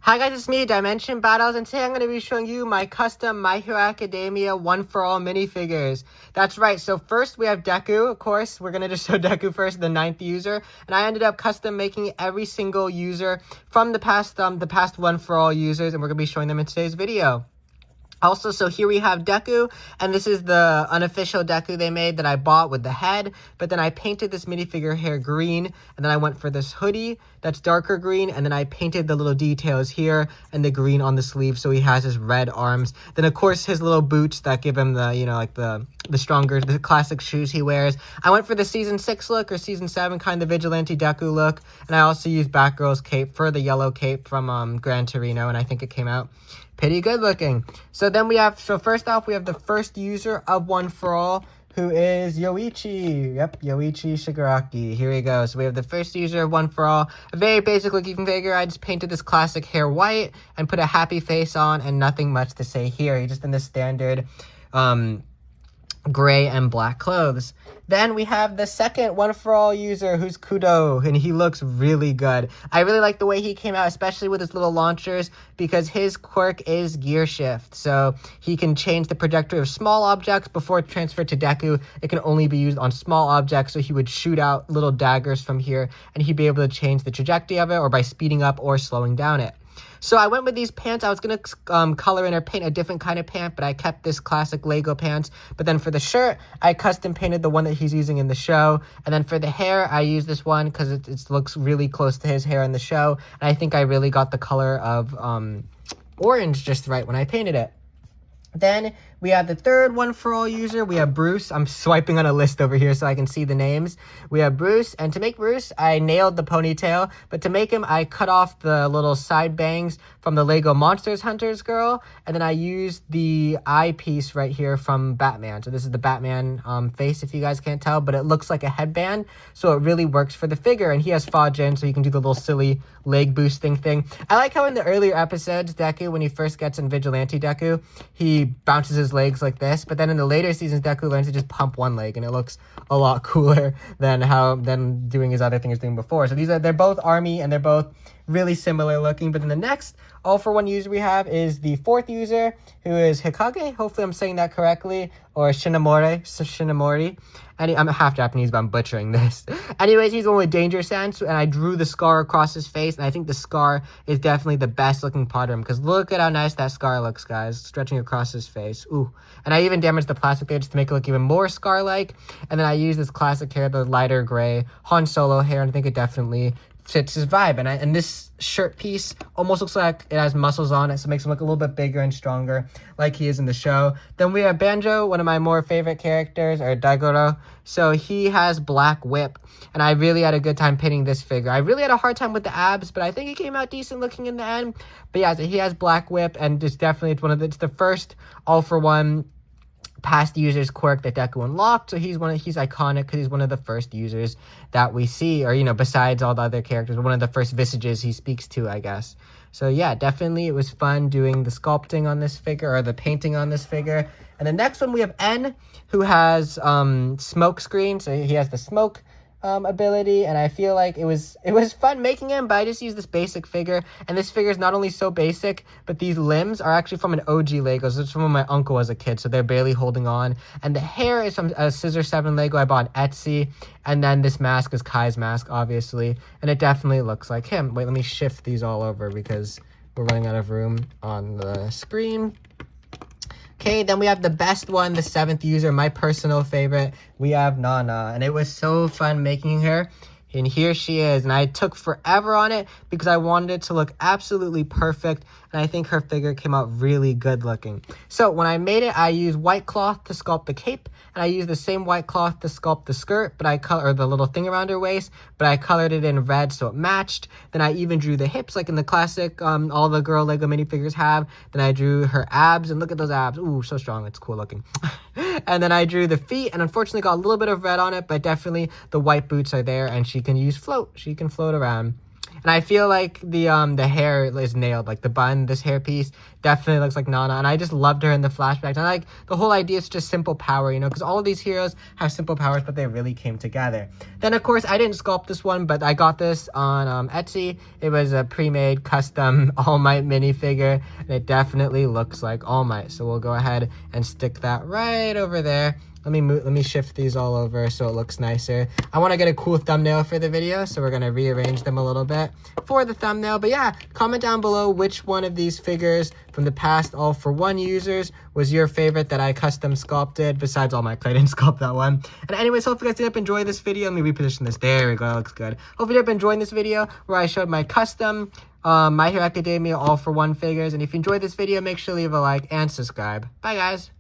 Hi guys, it's me, Dimension Battles, and today I'm going to be showing you my custom My Hero Academia one-for-all minifigures. That's right, so first we have Deku, of course. We're going to just show Deku first, the 9th user. And I ended up custom making every single user from the past one-for-all users, and we're going to be showing them in today's video. Also, so here we have Deku, and this is the unofficial Deku they made that I bought with the head, but then I painted this minifigure hair green, and then I went for this hoodie that's darker green, and then I painted the little details here and the green on the sleeve, so he has his red arms. Then, of course, his little boots that give him the, like the classic shoes he wears. I went for the Season 6 look, or Season 7 kind of Vigilante Deku look, and I also used Batgirl's cape for the yellow cape from Gran Torino, and I think it came out pretty good looking. So first off, we have the first user of One For All, who is Yoichi. Yep, Yoichi Shigaraki. Here we go. So we have the first user of One For All. A very basic looking figure. I just painted this classic hair white and put a happy face on, and nothing much to say here. He's just in the standard gray and black clothes. Then we have the second One For All user, who's Kudo, and he looks really good. I really like the way he came out, especially with his little launchers, because his quirk is gear shift. So he can change the trajectory of small objects before it's transferred to Deku. It can only be used on small objects, so he would shoot out little daggers from here, and he'd be able to change the trajectory of it, or by speeding up or slowing down it. So I went with these pants. I was going to color in or paint a different kind of pant, but I kept this classic Lego pants. But then for the shirt, I custom painted the one that he's using in the show. And then for the hair, I used this one because it looks really close to his hair in the show. And I think I really got the color of orange just right when I painted it. Then we have the third One For All user. We have Bruce. I'm swiping on a list over here so I can see the names. We have Bruce, and to make Bruce, I nailed the ponytail, but to make him, I cut off the little side bangs from the Lego Monsters Hunters girl, and then I used the eyepiece right here from Batman. So this is the Batman face, if you guys can't tell, but it looks like a headband, so it really works for the figure, and he has Fajin, so you can do the little silly leg boosting thing. I like how in the earlier episodes, Deku, when he first gets in Vigilante Deku, he bounces his legs like this, but then in the later seasons, Deku learns to just pump one leg, and it looks a lot cooler than doing his other thing he was doing before. So they're both army, and they're both really similar looking. But then the next all-for-one user we have is the fourth user, who is Hikage. Hopefully I'm saying that correctly, or Shinomori. And I'm half Japanese, but I'm butchering this. Anyways, he's the one with danger sense, and I drew the scar across his face, and I think the scar is definitely the best looking part of him, because look at how nice that scar looks, guys, stretching across his face. Ooh. And I even damaged the plastic there just to make it look even more scar-like, and then I used this classic hair, the lighter gray Han Solo hair, and I think it definitely fits his vibe. And this shirt piece almost looks like it has muscles on it, so it makes him look a little bit bigger and stronger like he is in the show. Then we have Banjo, one of my more favorite characters, or Daigoro. So he has Black Whip, and I really had a good time painting this figure. I really had a hard time with the abs, but I think he came out decent looking in the end. But yeah, so he has Black Whip, and it's the first all-for-one past users quirk that Deku unlocked, so he's iconic because he's one of the first users that we see, or besides all the other characters, one of the first visages he speaks to, I guess. So yeah, definitely it was fun doing the sculpting on this figure, or the painting on this figure. And the next one we have N, who has smoke screen, so he has the smoke ability, and I feel like it was fun making him, but I just used this basic figure, and this figure is not only so basic, but these limbs are actually from an OG Lego, so it's from when my uncle was a kid, so they're barely holding on, and the hair is from a Scissor 7 Lego I bought on Etsy, and then this mask is Kai's mask, obviously, and it definitely looks like him. Wait, let me shift these all over because we're running out of room on the screen. Okay, then we have the best one, the 7th user, my personal favorite. We have Nana, and it was so fun making her. And here she is, and I took forever on it because I wanted it to look absolutely perfect, and I think her figure came out really good looking. So when I made it, I used white cloth to sculpt the cape, and I used the same white cloth to sculpt the skirt, or the little thing around her waist, but I colored it in red so it matched. Then I even drew the hips like in the classic, all the girl Lego minifigures have. Then I drew her abs, and look at those abs. Ooh, so strong, it's cool looking. And then I drew the feet, and unfortunately got a little bit of red on it, but definitely the white boots are there, and she can float around. And I feel like the hair is nailed. Like the bun, this hair piece definitely looks like Nana. And I just loved her in the flashbacks. And I like the whole idea is just simple power, you know, because all of these heroes have simple powers, but they really came together. Then of course I didn't sculpt this one, but I got this on Etsy. It was a pre-made custom All Might minifigure, and it definitely looks like All Might. So we'll go ahead and stick that right over there. Let me shift these all over so it looks nicer. I want to get a cool thumbnail for the video, so we're going to rearrange them a little bit for the thumbnail. But yeah, comment down below which one of these figures from the past All For One users was your favorite that I custom sculpted, besides All Might. I didn't sculpt that one. And anyways, hopefully you guys did enjoy this video. Let me reposition this. There we go. That looks good. Hopefully you have enjoyed this video where I showed my custom My Hero Academia All For One figures. And if you enjoyed this video, make sure to leave a like and subscribe. Bye, guys.